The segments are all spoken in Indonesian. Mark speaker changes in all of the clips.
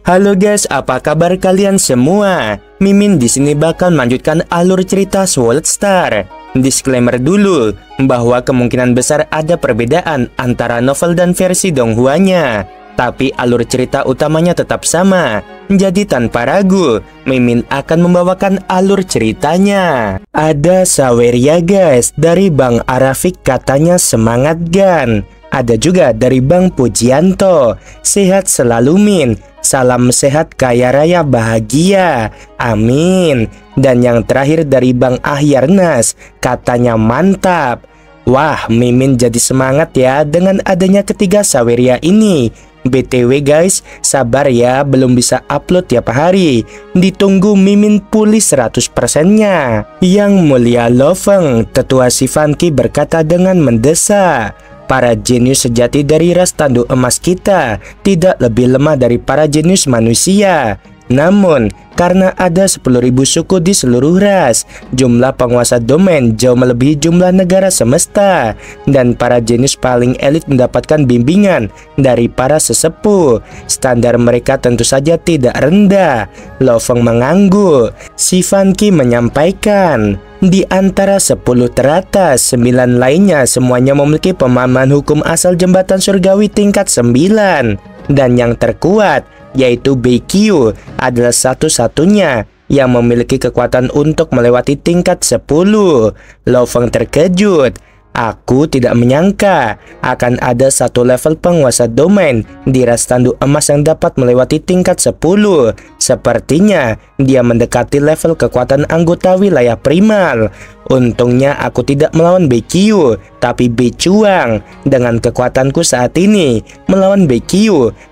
Speaker 1: Halo guys, apa kabar kalian semua? Mimin di sini bakal melanjutkan alur cerita Sword Star. Disclaimer dulu bahwa kemungkinan besar ada perbedaan antara novel dan versi Donghua-nya, tapi alur cerita utamanya tetap sama. Jadi tanpa ragu, Mimin akan membawakan alur ceritanya. Ada Saweria guys, dari Bang Arafik katanya semangat Gan. Ada juga dari Bang Pujianto, sehat selalu Min. Salam sehat kaya raya bahagia, amin. Dan yang terakhir dari Bang Ahyarnas, katanya mantap. Wah, Mimin jadi semangat ya dengan adanya ketiga Saweria ini. BTW guys, sabar ya, belum bisa upload tiap hari. Ditunggu Mimin pulih 100%-nya. Yang mulia Loveng, tetua Sivanki berkata dengan mendesak, para jenius sejati dari ras tanduk emas kita tidak lebih lemah dari para jenius manusia. Namun, karena ada 10.000 suku di seluruh ras, jumlah penguasa domain jauh melebihi jumlah negara semesta, dan para jenius paling elit mendapatkan bimbingan dari para sesepuh. Standar mereka tentu saja tidak rendah. Loveng mengangguk. Sivanki menyampaikan, di antara 10 teratas, 9 lainnya semuanya memiliki pemahaman hukum asal jembatan surgawi tingkat 9. Dan yang terkuat, yaitu BQ, adalah satu-satunya yang memiliki kekuatan untuk melewati tingkat 10. Loveng terkejut. Aku tidak menyangka akan ada satu level penguasa domain di ras tanduk emas yang dapat melewati tingkat 10. Sepertinya dia mendekati level kekuatan anggota wilayah primal. Untungnya aku tidak melawan BQ, tapi Becuang. Dengan kekuatanku saat ini, melawan BQ,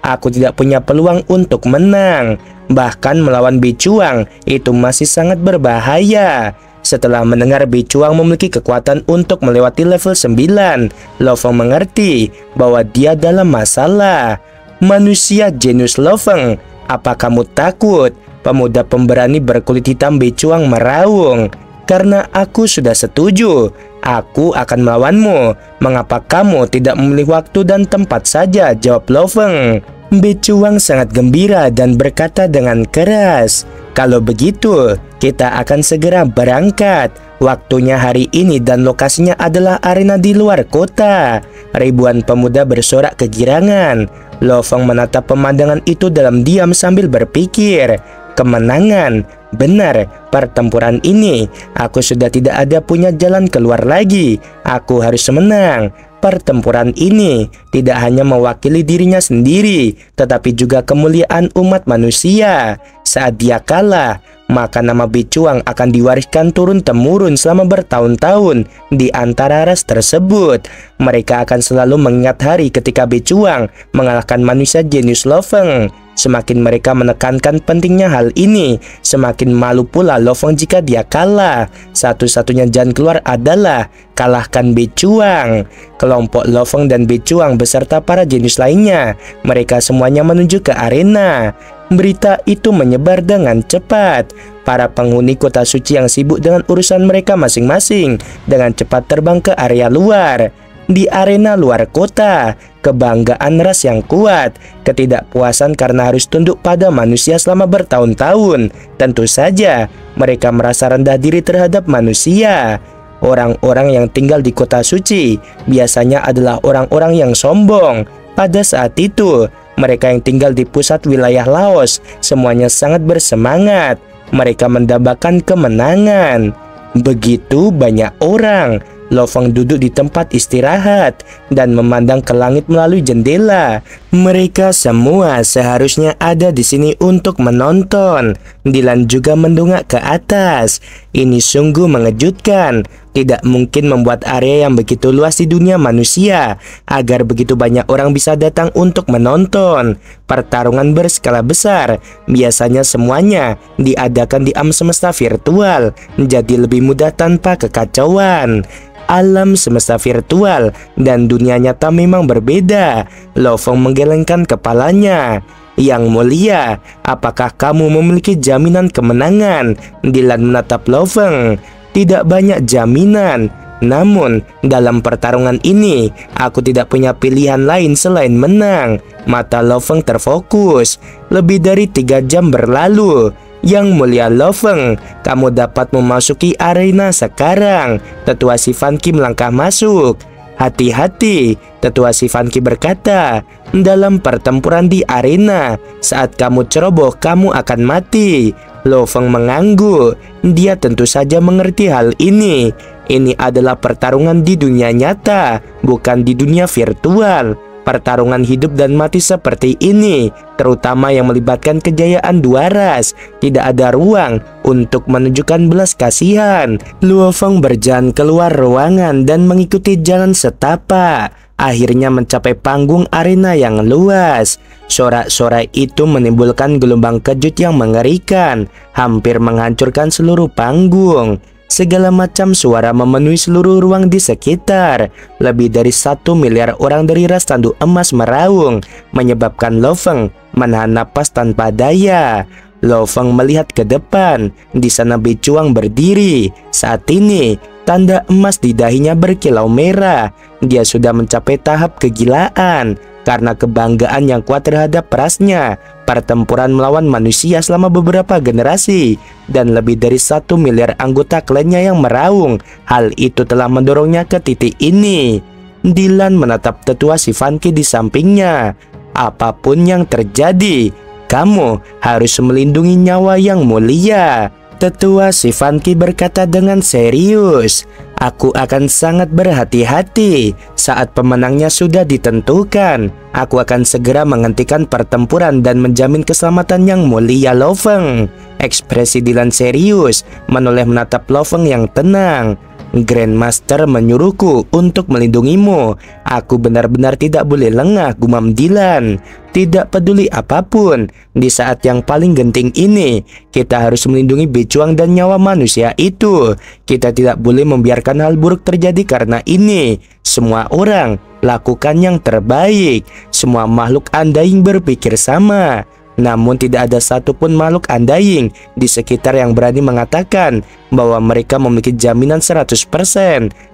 Speaker 1: aku tidak punya peluang untuk menang. Bahkan melawan Becuang itu masih sangat berbahaya. Setelah mendengar Becuang memiliki kekuatan untuk melewati level 9, Loveng mengerti bahwa dia dalam masalah. Manusia jenius Loveng, apa kamu takut? Pemuda pemberani berkulit hitam Becuang meraung. Karena aku sudah setuju, aku akan melawanmu. Mengapa kamu tidak memilih waktu dan tempat saja? Jawab Loveng. Becuang sangat gembira dan berkata dengan keras, kalau begitu, kita akan segera berangkat. Waktunya hari ini dan lokasinya adalah arena di luar kota. Ribuan pemuda bersorak kegirangan. Loveng menatap pemandangan itu dalam diam sambil berpikir, kemenangan. Benar, pertempuran ini aku sudah tidak ada punya jalan keluar lagi. Aku harus menang. Pertempuran ini tidak hanya mewakili dirinya sendiri, tetapi juga kemuliaan umat manusia. Saat dia kalah, maka nama Becuang akan diwariskan turun-temurun selama bertahun-tahun di antara ras tersebut. Mereka akan selalu mengingat hari ketika Becuang mengalahkan manusia jenius Loveng. Semakin mereka menekankan pentingnya hal ini, semakin malu pula Loveng jika dia kalah. Satu-satunya jalan keluar adalah kalahkan Becuang. Kelompok Loveng dan Becuang beserta para jenius lainnya, mereka semuanya menuju ke arena. Berita itu menyebar dengan cepat. Para penghuni kota suci yang sibuk dengan urusan mereka masing-masing dengan cepat terbang ke area luar. Di arena luar kota, kebanggaan ras yang kuat, ketidakpuasan karena harus tunduk pada manusia selama bertahun-tahun. Tentu saja mereka merasa rendah diri terhadap manusia. Orang-orang yang tinggal di kota suci biasanya adalah orang-orang yang sombong. Pada saat itu, mereka yang tinggal di pusat wilayah Laos semuanya sangat bersemangat. Mereka mendambakan kemenangan. Begitu banyak orang. Loveng duduk di tempat istirahat dan memandang ke langit melalui jendela. Mereka semua seharusnya ada di sini untuk menonton. Dylan juga mendongak ke atas. Ini sungguh mengejutkan. Tidak mungkin membuat area yang begitu luas di dunia manusia agar begitu banyak orang bisa datang untuk menonton. Pertarungan berskala besar biasanya semuanya diadakan di alam semesta virtual, menjadi lebih mudah tanpa kekacauan. Alam semesta virtual dan dunia nyata memang berbeda. Loveng menggelengkan kepalanya. Yang mulia, apakah kamu memiliki jaminan kemenangan? Dylan menatap Loveng. Tidak banyak jaminan. Namun, dalam pertarungan ini, aku tidak punya pilihan lain selain menang. Mata Lo Feng terfokus. Lebih dari 3 jam berlalu. Yang mulia Lo Feng, kamu dapat memasuki arena sekarang. Tetua si Fan Qi melangkah masuk. Hati-hati, tetua si Fan Qi berkata. Dalam pertempuran di arena, saat kamu ceroboh, kamu akan mati. Lo Feng mengangguk. Dia tentu saja mengerti hal ini. Ini adalah pertarungan di dunia nyata, bukan di dunia virtual. Pertarungan hidup dan mati seperti ini, terutama yang melibatkan kejayaan dua ras, tidak ada ruang untuk menunjukkan belas kasihan. Luo Feng berjalan keluar ruangan dan mengikuti jalan setapak. Akhirnya mencapai panggung arena yang luas. Sorak-sorai itu menimbulkan gelombang kejut yang mengerikan, hampir menghancurkan seluruh panggung. Segala macam suara memenuhi seluruh ruang di sekitar. Lebih dari 1 miliar orang dari ras tanduk emas meraung, menyebabkan Lo Feng menahan napas tanpa daya. Lo Feng melihat ke depan. Di sana Becuang berdiri. Saat ini, tanda emas di dahinya berkilau merah. Dia sudah mencapai tahap kegilaan karena kebanggaan yang kuat terhadap rasnya. Pertempuran melawan manusia selama beberapa generasi dan lebih dari 1 miliar anggota klannya yang meraung. Hal itu telah mendorongnya ke titik ini. Dylan menatap tetua si Fan Qi di sampingnya. Apapun yang terjadi, kamu harus melindungi nyawa yang mulia. Tetua si Fan Qi berkata dengan serius. Aku akan sangat berhati-hati. Saat pemenangnya sudah ditentukan, aku akan segera menghentikan pertempuran dan menjamin keselamatan yang mulia Lo Feng. Ekspresi Dylan serius, menoleh menatap Lo Feng yang tenang. Grandmaster menyuruhku untuk melindungimu. Aku benar-benar tidak boleh lengah, gumam Dylan. Tidak peduli apapun, di saat yang paling genting ini, kita harus melindungi Becuang dan nyawa manusia itu. Kita tidak boleh membiarkan hal buruk terjadi karena ini. Semua orang lakukan yang terbaik. Semua makhluk Undying berpikir sama. Namun tidak ada satupun makhluk Undying di sekitar yang berani mengatakan bahwa mereka memiliki jaminan 100%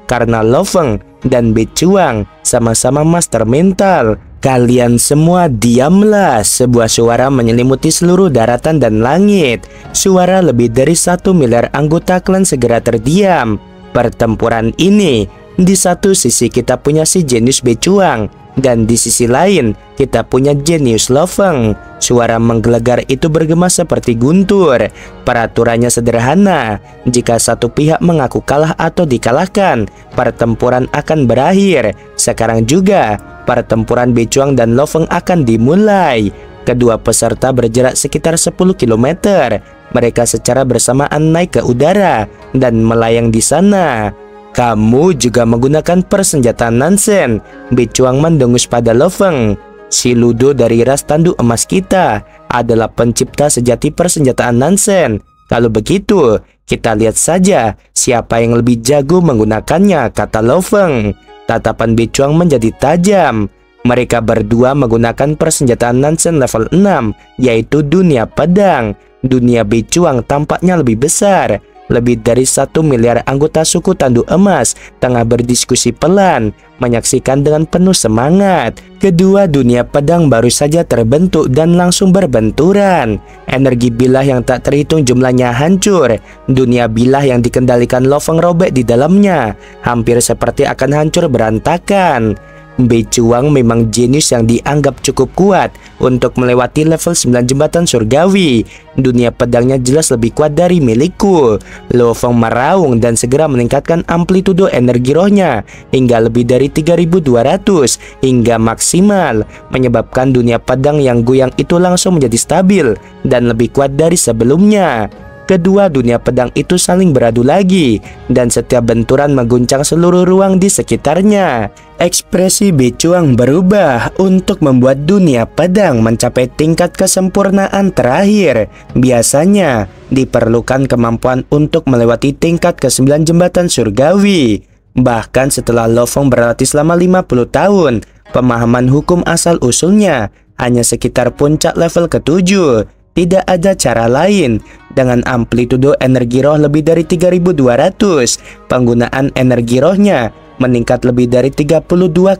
Speaker 1: karena Lo Feng dan Becuang sama-sama master mental. Kalian semua diamlah. Sebuah suara menyelimuti seluruh daratan dan langit. Suara lebih dari 1 miliar anggota klan segera terdiam. Pertempuran ini, di satu sisi kita punya si jenius Becuang, dan di sisi lain kita punya jenius Lo Feng. Suara menggelegar itu bergema seperti guntur. Peraturannya sederhana. Jika satu pihak mengaku kalah atau dikalahkan, pertempuran akan berakhir. Sekarang juga pertempuran Becuang dan Lo Feng akan dimulai. Kedua peserta berjarak sekitar 10 km. Mereka secara bersamaan naik ke udara dan melayang di sana. Kamu juga menggunakan persenjataan Nansen. Becuang mendengus pada Lo Feng. Si Ludo dari ras tanduk emas kita adalah pencipta sejati persenjataan Nansen. Kalau begitu, kita lihat saja siapa yang lebih jago menggunakannya, kata Lo Feng. Tatapan Becuang menjadi tajam. Mereka berdua menggunakan persenjataan Nansen level 6, yaitu dunia pedang. Dunia Becuang tampaknya lebih besar. Lebih dari 1 miliar anggota suku tanduk emas tengah berdiskusi pelan, menyaksikan dengan penuh semangat. Kedua dunia pedang baru saja terbentuk dan langsung berbenturan. Energi bilah yang tak terhitung jumlahnya hancur. Dunia bilah yang dikendalikan Lo Feng robek di dalamnya, hampir seperti akan hancur berantakan. Becuang memang jenius yang dianggap cukup kuat untuk melewati level 9 jembatan surgawi. Dunia pedangnya jelas lebih kuat dari milikku. Lo Feng meraung dan segera meningkatkan amplitudo energi rohnya hingga lebih dari 3200 hingga maksimal, menyebabkan dunia pedang yang goyang itu langsung menjadi stabil dan lebih kuat dari sebelumnya. Kedua dunia pedang itu saling beradu lagi, dan setiap benturan mengguncang seluruh ruang di sekitarnya. Ekspresi Becuang berubah untuk membuat dunia pedang mencapai tingkat kesempurnaan terakhir. Biasanya diperlukan kemampuan untuk melewati tingkat ke-9 jembatan surgawi. Bahkan setelah Lo Feng berlatih selama 50 tahun, pemahaman hukum asal-usulnya hanya sekitar puncak level ke-7. Tidak ada cara lain dengan amplitudo energi roh lebih dari 3200. Penggunaan energi rohnya meningkat lebih dari 32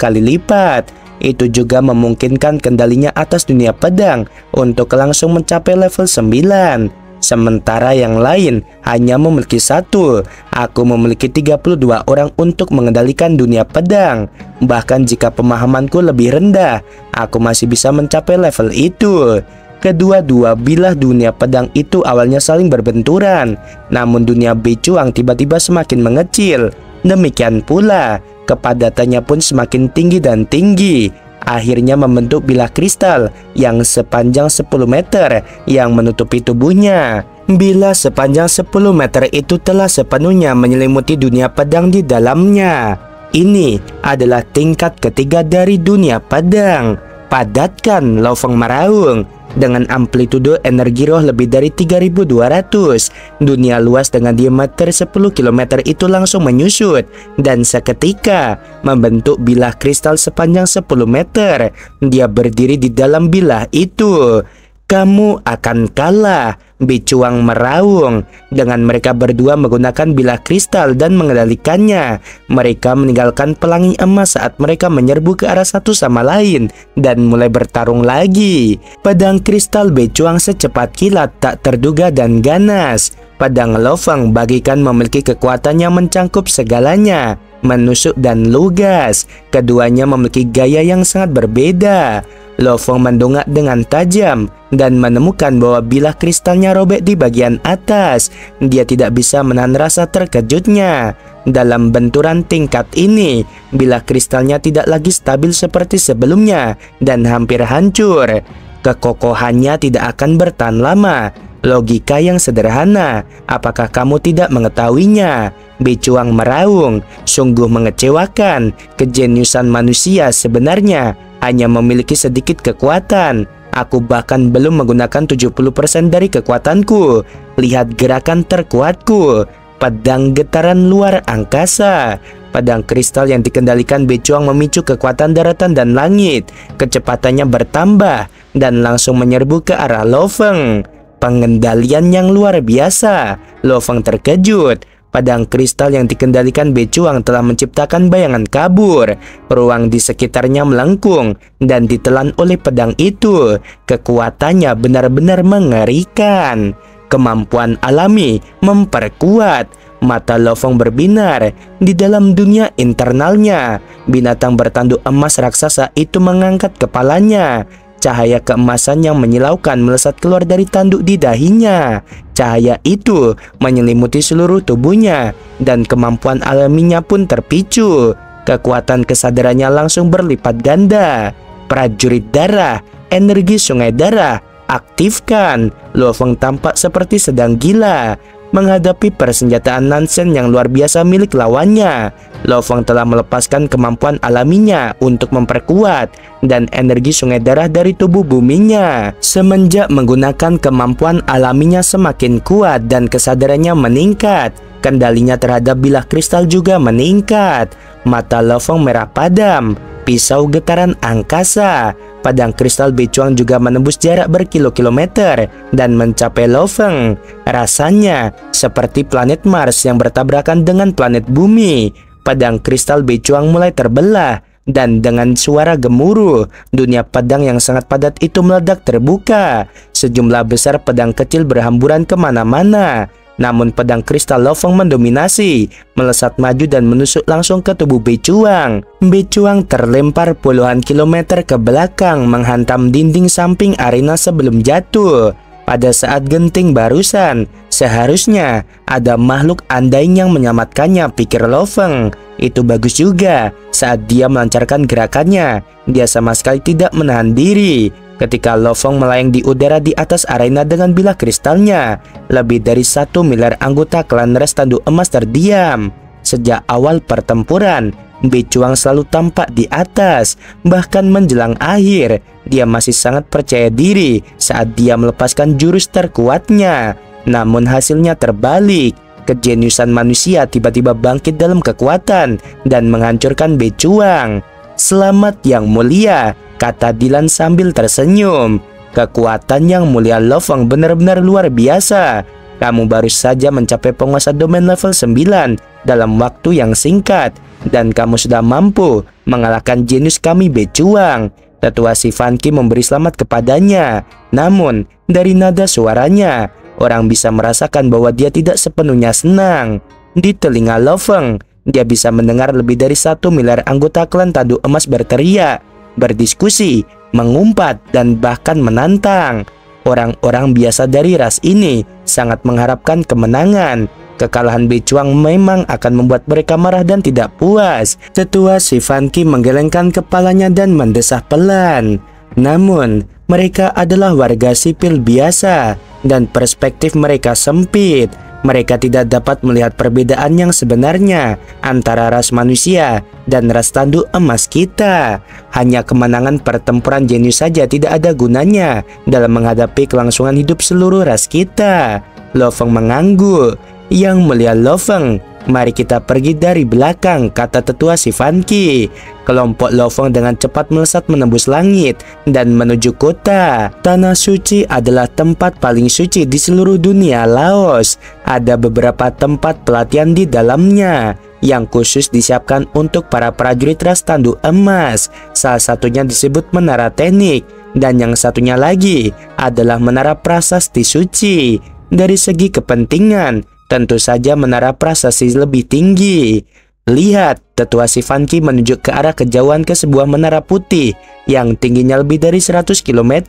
Speaker 1: kali lipat. Itu juga memungkinkan kendalinya atas dunia pedang untuk langsung mencapai level 9. Sementara yang lain hanya memiliki satu. Aku memiliki 32 orang untuk mengendalikan dunia pedang. Bahkan jika pemahamanku lebih rendah, aku masih bisa mencapai level itu. Kedua-dua bilah dunia pedang itu awalnya saling berbenturan, namun dunia becuang tiba-tiba semakin mengecil. Demikian pula, kepadatannya pun semakin tinggi dan tinggi. Akhirnya membentuk bilah kristal yang sepanjang 10 meter yang menutupi tubuhnya. Bilah sepanjang 10 meter itu telah sepenuhnya menyelimuti dunia pedang di dalamnya. Ini adalah tingkat ketiga dari dunia pedang. Padatkan Lo Feng meraung. Dengan amplitudo energi roh lebih dari 3200, dunia luas dengan diameter 10 km itu langsung menyusut dan seketika membentuk bilah kristal sepanjang 10 meter. Dia berdiri di dalam bilah itu. Kamu akan kalah, Becuang meraung. Dengan mereka berdua menggunakan bilah kristal dan mengendalikannya, mereka meninggalkan pelangi emas saat mereka menyerbu ke arah satu sama lain dan mulai bertarung lagi. Pedang kristal Becuang secepat kilat tak terduga dan ganas. Pedang Lo Feng bagikan memiliki kekuatan yang mencangkup segalanya, menusuk dan lugas. Keduanya memiliki gaya yang sangat berbeda. Lo Feng mendongak dengan tajam dan menemukan bahwa bilah kristalnya robek di bagian atas. Dia tidak bisa menahan rasa terkejutnya. Dalam benturan tingkat ini, bilah kristalnya tidak lagi stabil seperti sebelumnya dan hampir hancur. Kekokohannya tidak akan bertahan lama. Logika yang sederhana, apakah kamu tidak mengetahuinya? Becuang meraung. Sungguh mengecewakan. Kejeniusan manusia sebenarnya hanya memiliki sedikit kekuatan. Aku bahkan belum menggunakan 70% dari kekuatanku. Lihat gerakan terkuatku. Pedang getaran luar angkasa. Pedang kristal yang dikendalikan Becuang memicu kekuatan daratan dan langit. Kecepatannya bertambah dan langsung menyerbu ke arah Lo Feng. Pengendalian yang luar biasa. Lo Feng terkejut. Pedang kristal yang dikendalikan Becuang telah menciptakan bayangan kabur. Ruang di sekitarnya melengkung dan ditelan oleh pedang itu. Kekuatannya benar-benar mengerikan. Kemampuan alami memperkuat. Mata Lo Feng berbinar. Di dalam dunia internalnya, binatang bertanduk emas raksasa itu mengangkat kepalanya. Cahaya keemasan yang menyilaukan melesat keluar dari tanduk di dahinya. Cahaya itu menyelimuti seluruh tubuhnya dan kemampuan alaminya pun terpicu. Kekuatan kesadarannya langsung berlipat ganda. Prajurit darah, energi sungai darah, aktifkan. Lo Feng tampak seperti sedang gila menghadapi persenjataan Nansen yang luar biasa milik lawannya. Lo Feng telah melepaskan kemampuan alaminya untuk memperkuat dan energi sungai darah dari tubuh buminya. Semenjak menggunakan kemampuan alaminya semakin kuat dan kesadarannya meningkat, kendalinya terhadap bilah kristal juga meningkat. Mata Lo Feng merah padam. Pisau getaran angkasa. Pedang kristal Becuang juga menembus jarak berkilo-kilometer dan mencapai Lo Feng. Rasanya seperti planet Mars yang bertabrakan dengan planet bumi. Pedang kristal Becuang mulai terbelah dan dengan suara gemuruh, dunia pedang yang sangat padat itu meledak terbuka. Sejumlah besar pedang kecil berhamburan kemana-mana. Namun pedang kristal Lo Feng mendominasi, melesat maju dan menusuk langsung ke tubuh Becuang. Becuang terlempar puluhan kilometer ke belakang, menghantam dinding samping arena sebelum jatuh. Pada saat genting barusan, seharusnya ada makhluk andaing yang menyelamatkannya, pikir Lo Feng. Itu bagus juga. Saat dia melancarkan gerakannya, dia sama sekali tidak menahan diri. Ketika Lo Feng melayang di udara di atas arena dengan bilah kristalnya, lebih dari 1 miliar anggota klan ras tanduk emas terdiam. Sejak awal pertempuran, Becuang selalu tampak di atas. Bahkan menjelang akhir, dia masih sangat percaya diri saat dia melepaskan jurus terkuatnya. Namun hasilnya terbalik. Kejeniusan manusia tiba-tiba bangkit dalam kekuatan dan menghancurkan Becuang. Selamat yang mulia, kata Dylan sambil tersenyum. Kekuatan yang mulia Lo Feng benar-benar luar biasa. Kamu baru saja mencapai penguasa domain level 9 dalam waktu yang singkat, dan kamu sudah mampu mengalahkan jenius kami Becuang. Tetua si Funky memberi selamat kepadanya. Namun, dari nada suaranya, orang bisa merasakan bahwa dia tidak sepenuhnya senang. Di telinga Lo Feng, dia bisa mendengar lebih dari 1 miliar anggota klan Tanduk Emas berteriak, berdiskusi, mengumpat, dan bahkan menantang. Orang-orang biasa dari ras ini sangat mengharapkan kemenangan. Kekalahan Becuang memang akan membuat mereka marah dan tidak puas. Tetua si Funky menggelengkan kepalanya dan mendesah pelan. Namun, mereka adalah warga sipil biasa dan perspektif mereka sempit. Mereka tidak dapat melihat perbedaan yang sebenarnya antara ras manusia dan ras tanduk emas kita. Hanya kemenangan pertempuran jenius saja tidak ada gunanya dalam menghadapi kelangsungan hidup seluruh ras kita. Lo Feng mengangguk. Yang mulia Lo Feng, mari kita pergi dari belakang, kata tetua si Funky. Kelompok Lo Feng dengan cepat melesat menembus langit dan menuju kota. Tanah suci adalah tempat paling suci di seluruh dunia Laos. Ada beberapa tempat pelatihan di dalamnya yang khusus disiapkan untuk para prajurit ras tanduk emas. Salah satunya disebut Menara Teknik, dan yang satunya lagi adalah Menara Prasasti Suci. Dari segi kepentingan, tentu saja Menara Prasasti lebih tinggi. Lihat, tetua si Funky menunjuk ke arah kejauhan ke sebuah menara putih yang tingginya lebih dari 100 km.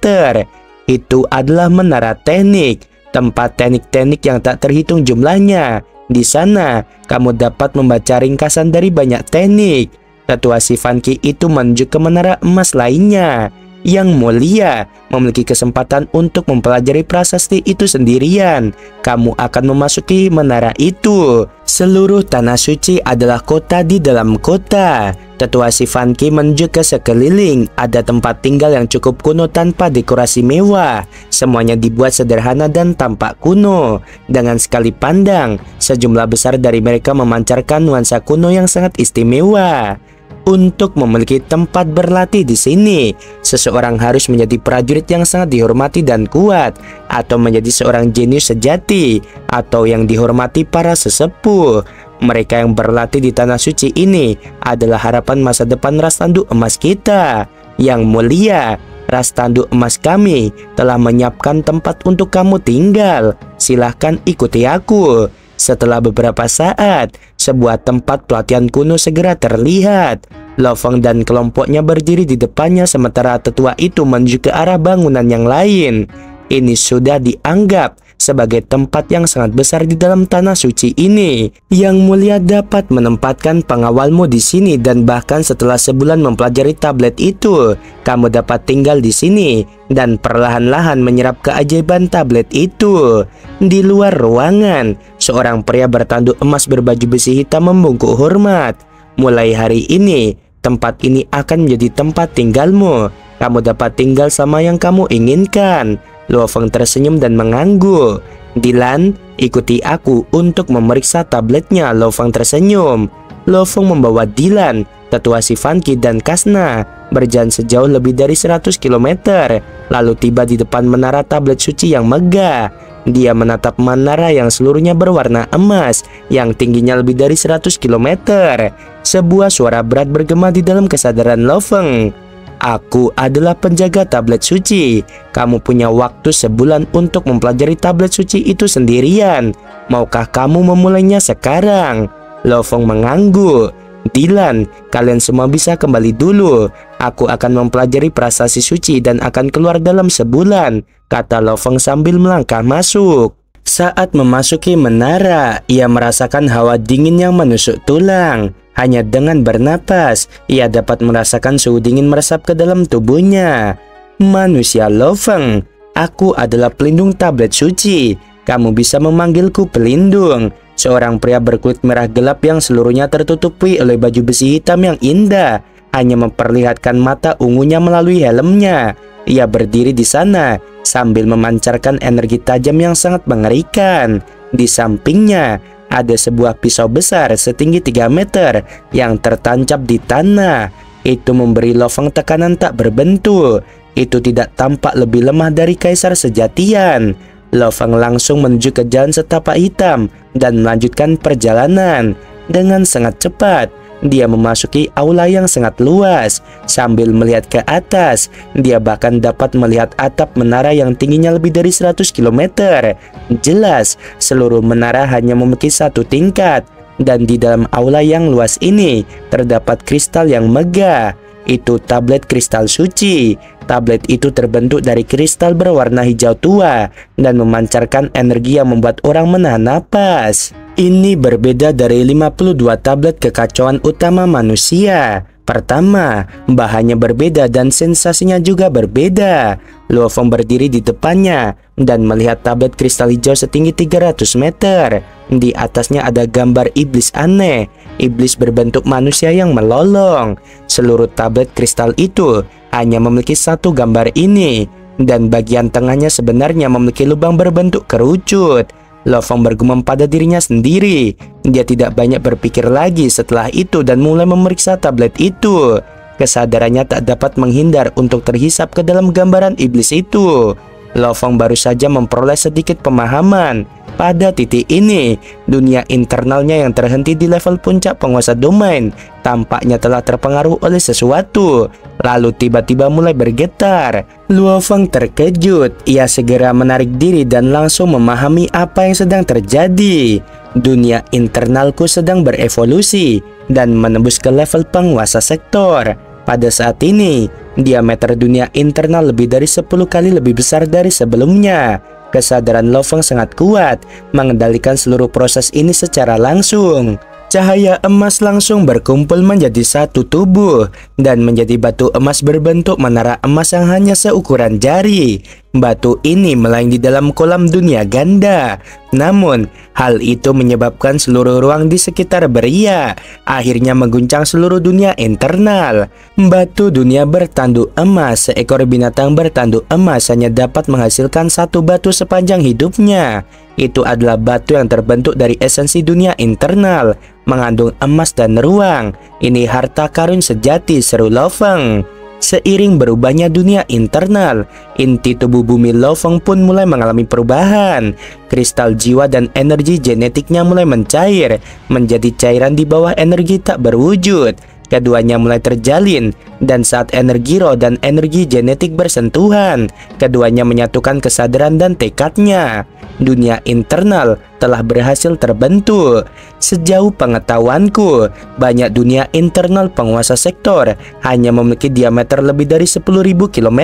Speaker 1: Itu adalah Menara Teknik, tempat teknik-teknik yang tak terhitung jumlahnya. Di sana, kamu dapat membaca ringkasan dari banyak teknik. Tetua si Funky itu menunjuk ke menara emas lainnya. Yang mulia, memiliki kesempatan untuk mempelajari prasasti itu sendirian. Kamu akan memasuki menara itu. Seluruh tanah suci adalah kota di dalam kota. Tetua si Funky menunjuk ke sekeliling. Ada tempat tinggal yang cukup kuno tanpa dekorasi mewah. Semuanya dibuat sederhana dan tampak kuno. Dengan sekali pandang, sejumlah besar dari mereka memancarkan nuansa kuno yang sangat istimewa. Untuk memiliki tempat berlatih di sini, seseorang harus menjadi prajurit yang sangat dihormati dan kuat, atau menjadi seorang jenius sejati, atau yang dihormati para sesepuh. Mereka yang berlatih di tanah suci ini adalah harapan masa depan ras tanduk emas kita. Yang mulia, ras tanduk emas kami telah menyiapkan tempat untuk kamu tinggal. Silahkan ikuti aku. Setelah beberapa saat, sebuah tempat pelatihan kuno segera terlihat. Lo Feng dan kelompoknya berdiri di depannya sementara tetua itu menuju ke arah bangunan yang lain. Ini sudah dianggap sebagai tempat yang sangat besar di dalam tanah suci ini. Yang mulia dapat menempatkan pengawalmu di sini, dan bahkan setelah sebulan mempelajari tablet itu, kamu dapat tinggal di sini dan perlahan-lahan menyerap keajaiban tablet itu. Di luar ruangan, seorang pria bertanduk emas berbaju besi hitam membungkuk hormat. Mulai hari ini, tempat ini akan menjadi tempat tinggalmu. Kamu dapat tinggal sama yang kamu inginkan. Lo Feng tersenyum dan mengangguk. Dilan, ikuti aku untuk memeriksa tabletnya. Lo Feng tersenyum. Lo Feng membawa Dilan, tetua si Funky, dan Kasna berjalan sejauh lebih dari 100 km, lalu tiba di depan menara tablet suci yang megah. Dia menatap menara yang seluruhnya berwarna emas, yang tingginya lebih dari 100 km. Sebuah suara berat bergema di dalam kesadaran Lo Feng. Aku adalah penjaga tablet suci. Kamu punya waktu sebulan untuk mempelajari tablet suci itu sendirian. Maukah kamu memulainya sekarang? Lo Feng mengangguk. Dilan, kalian semua bisa kembali dulu. Aku akan mempelajari prasasti suci dan akan keluar dalam sebulan, kata Lo Feng sambil melangkah masuk. Saat memasuki menara, ia merasakan hawa dingin yang menusuk tulang. Hanya dengan bernapas, ia dapat merasakan suhu dingin meresap ke dalam tubuhnya. Manusia Lo Feng, aku adalah pelindung tablet suci. Kamu bisa memanggilku pelindung. Seorang pria berkulit merah gelap yang seluruhnya tertutupi oleh baju besi hitam yang indah hanya memperlihatkan mata ungunya melalui helmnya. Ia berdiri di sana sambil memancarkan energi tajam yang sangat mengerikan. Di sampingnya ada sebuah pisau besar setinggi 3 meter yang tertancap di tanah. Itu memberi Lo Feng tekanan tak berbentuk. Itu tidak tampak lebih lemah dari kaisar sejatian. Lo Feng langsung menuju ke jalan setapak hitam dan melanjutkan perjalanan. Dengan sangat cepat, dia memasuki aula yang sangat luas. Sambil melihat ke atas, dia bahkan dapat melihat atap menara yang tingginya lebih dari 100 km. Jelas, seluruh menara hanya memiliki satu tingkat. Dan di dalam aula yang luas ini, terdapat kristal yang megah. Itu tablet kristal suci. Tablet itu terbentuk dari kristal berwarna hijau tua dan memancarkan energi yang membuat orang menahan napas. Ini berbeda dari 52 tablet kekacauan utama manusia. Pertama, bahannya berbeda dan sensasinya juga berbeda. Luo Feng berdiri di depannya dan melihat tablet kristal hijau setinggi 300 meter. Di atasnya ada gambar iblis aneh. Iblis berbentuk manusia yang melolong. Seluruh tablet kristal itu hanya memiliki satu gambar ini, dan bagian tengahnya sebenarnya memiliki lubang berbentuk kerucut. Lo Feng bergumam pada dirinya sendiri. Dia tidak banyak berpikir lagi setelah itu dan mulai memeriksa tablet itu. Kesadarannya tak dapat menghindar untuk terhisap ke dalam gambaran iblis itu. Lo Feng baru saja memperoleh sedikit pemahaman. Pada titik ini, dunia internalnya yang terhenti di level puncak penguasa domain tampaknya telah terpengaruh oleh sesuatu, lalu tiba-tiba mulai bergetar. Luo Feng terkejut. Ia segera menarik diri dan langsung memahami apa yang sedang terjadi. Dunia internalku sedang berevolusi dan menembus ke level penguasa sektor. Pada saat ini, diameter dunia internal lebih dari 10 kali lebih besar dari sebelumnya. Kesadaran Lo Feng sangat kuat, mengendalikan seluruh proses ini secara langsung. Cahaya emas langsung berkumpul menjadi satu tubuh dan menjadi batu emas berbentuk menara emas yang hanya seukuran jari. Batu ini melayang di dalam kolam dunia ganda. Namun, hal itu menyebabkan seluruh ruang di sekitar beria, akhirnya mengguncang seluruh dunia internal. Batu dunia bertanduk emas. Seekor binatang bertanduk emas hanya dapat menghasilkan satu batu sepanjang hidupnya. Itu adalah batu yang terbentuk dari esensi dunia internal, mengandung emas dan ruang. Ini harta karun sejati, seru Lo Feng. Seiring berubahnya dunia internal, inti tubuh bumi Lo Feng pun mulai mengalami perubahan. Kristal jiwa dan energi genetiknya mulai mencair, menjadi cairan di bawah energi tak berwujud. Keduanya mulai terjalin, dan saat energi roh dan energi genetik bersentuhan, keduanya menyatukan kesadaran dan tekadnya. Dunia internal telah berhasil terbentuk. Sejauh pengetahuanku, banyak dunia internal penguasa sektor hanya memiliki diameter lebih dari 10.000 km.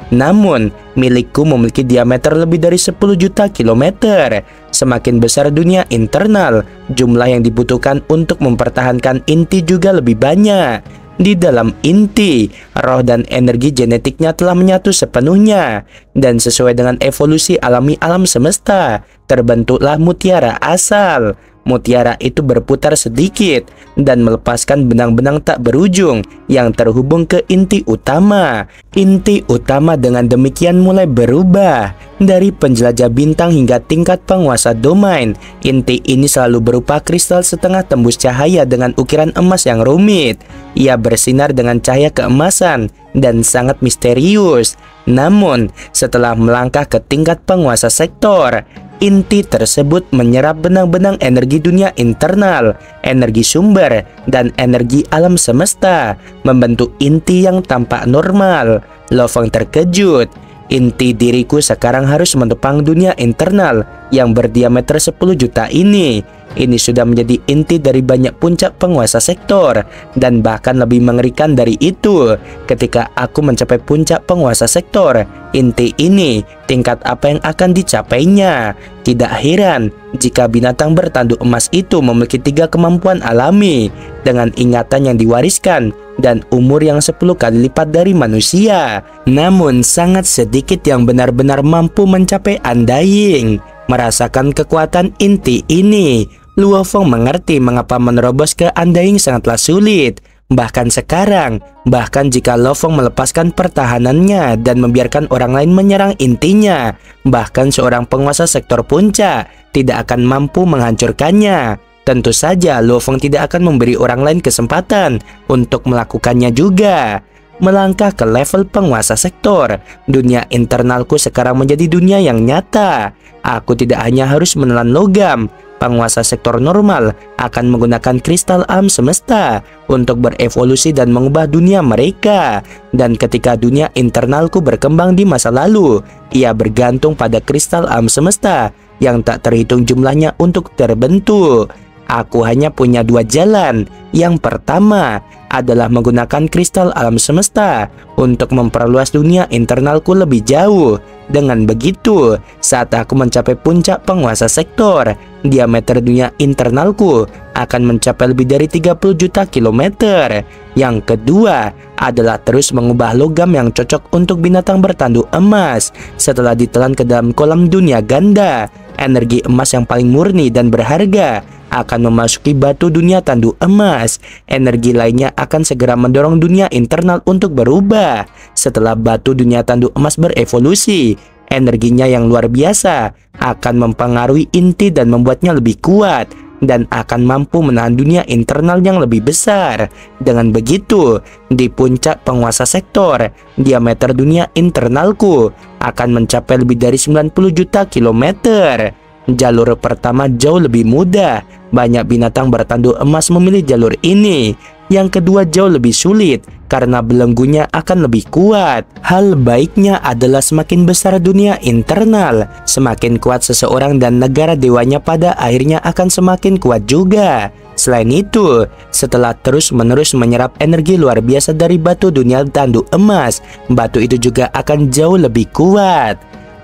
Speaker 1: Namun, milikku memiliki diameter lebih dari 10 juta kilometer. Semakin besar dunia internal, jumlah yang dibutuhkan untuk mempertahankan inti juga lebih banyak. Di dalam inti, roh dan energi genetiknya telah menyatu sepenuhnya. Dan sesuai dengan evolusi alami alam semesta, terbentuklah mutiara asal. Mutiara itu berputar sedikit dan melepaskan benang-benang tak berujung yang terhubung ke inti utama. Inti utama dengan demikian mulai berubah. Dari penjelajah bintang hingga tingkat penguasa domain, inti ini selalu berupa kristal setengah tembus cahaya dengan ukiran emas yang rumit. Ia bersinar dengan cahaya keemasan dan sangat misterius. Namun, setelah melangkah ke tingkat penguasa sektor, inti tersebut menyerap benang-benang energi dunia internal, energi sumber, dan energi alam semesta, membentuk inti yang tampak normal. Lo Feng terkejut. Inti diriku sekarang harus menopang dunia internal yang berdiameter 10 juta ini. Ini sudah menjadi inti dari banyak puncak penguasa sektor. Dan bahkan lebih mengerikan dari itu, ketika aku mencapai puncak penguasa sektor, inti ini tingkat apa yang akan dicapainya. Tidak heran jika binatang bertanduk emas itu memiliki 3 kemampuan alami, dengan ingatan yang diwariskan dan umur yang 10 kali lipat dari manusia. Namun sangat sedikit yang benar-benar mampu mencapai Undying. Merasakan kekuatan inti ini, Luo Feng mengerti mengapa menerobos ke Undying sangatlah sulit. Bahkan sekarang, bahkan jika Lo Feng melepaskan pertahanannya dan membiarkan orang lain menyerang intinya, bahkan seorang penguasa sektor puncak tidak akan mampu menghancurkannya. Tentu saja Lo Feng tidak akan memberi orang lain kesempatan untuk melakukannya juga. melangkah ke level penguasa sektor. Dunia internalku sekarang menjadi dunia yang nyata. Aku tidak hanya harus menelan logam. Penguasa sektor normal akan menggunakan kristal alam semesta untuk berevolusi dan mengubah dunia mereka. Dan ketika dunia internalku berkembang di masa lalu, ia bergantung pada kristal alam semesta yang tak terhitung jumlahnya untuk terbentuk. Aku hanya punya dua jalan. Yang pertama adalah menggunakan kristal alam semesta untuk memperluas dunia internalku lebih jauh. Dengan begitu, saat aku mencapai puncak penguasa sektor, diameter dunia internalku akan mencapai lebih dari 30 juta kilometer. Yang kedua adalah terus mengubah logam yang cocok untuk binatang bertanduk emas. Setelah ditelan ke dalam kolam dunia ganda, energi emas yang paling murni dan berharga akan memasuki batu dunia tanduk emas. Energi lainnya akan segera mendorong dunia internal untuk berubah. Setelah batu dunia tanduk emas berevolusi, energinya yang luar biasa akan mempengaruhi inti dan membuatnya lebih kuat, dan akan mampu menahan dunia internal yang lebih besar. Dengan begitu, di puncak penguasa sektor, diameter dunia internalku akan mencapai lebih dari 90 juta kilometer. Jalur pertama jauh lebih mudah. Banyak binatang bertanduk emas memilih jalur ini. Yang kedua jauh lebih sulit karena belenggunya akan lebih kuat. Hal baiknya adalah semakin besar dunia internal, semakin kuat seseorang dan negara dewanya pada akhirnya akan semakin kuat juga. Selain itu, setelah terus-menerus menyerap energi luar biasa dari batu dunia tanduk emas, batu itu juga akan jauh lebih kuat.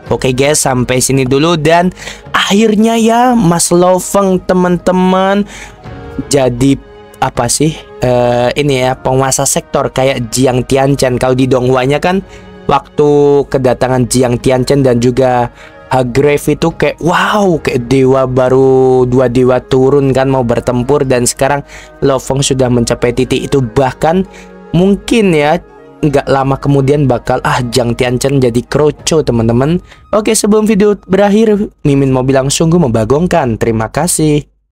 Speaker 1: Oke guys, sampai sini dulu, dan akhirnya ya Mas Loveng teman-teman jadi apa sih ini ya, penguasa sektor kayak Jiang Tianchen. Kalau di Donghuanya kan waktu kedatangan Jiang Tianchen dan juga Hargrave itu kayak wow, kayak dewa baru, dua dewa turun kan mau bertempur, dan sekarang Loveng sudah mencapai titik itu. Bahkan mungkin ya nggak lama kemudian bakal Jiang Tianchen jadi kroco teman-teman. Oke, sebelum video berakhir, Mimin mau bilang sungguh membagongkan. Terima kasih.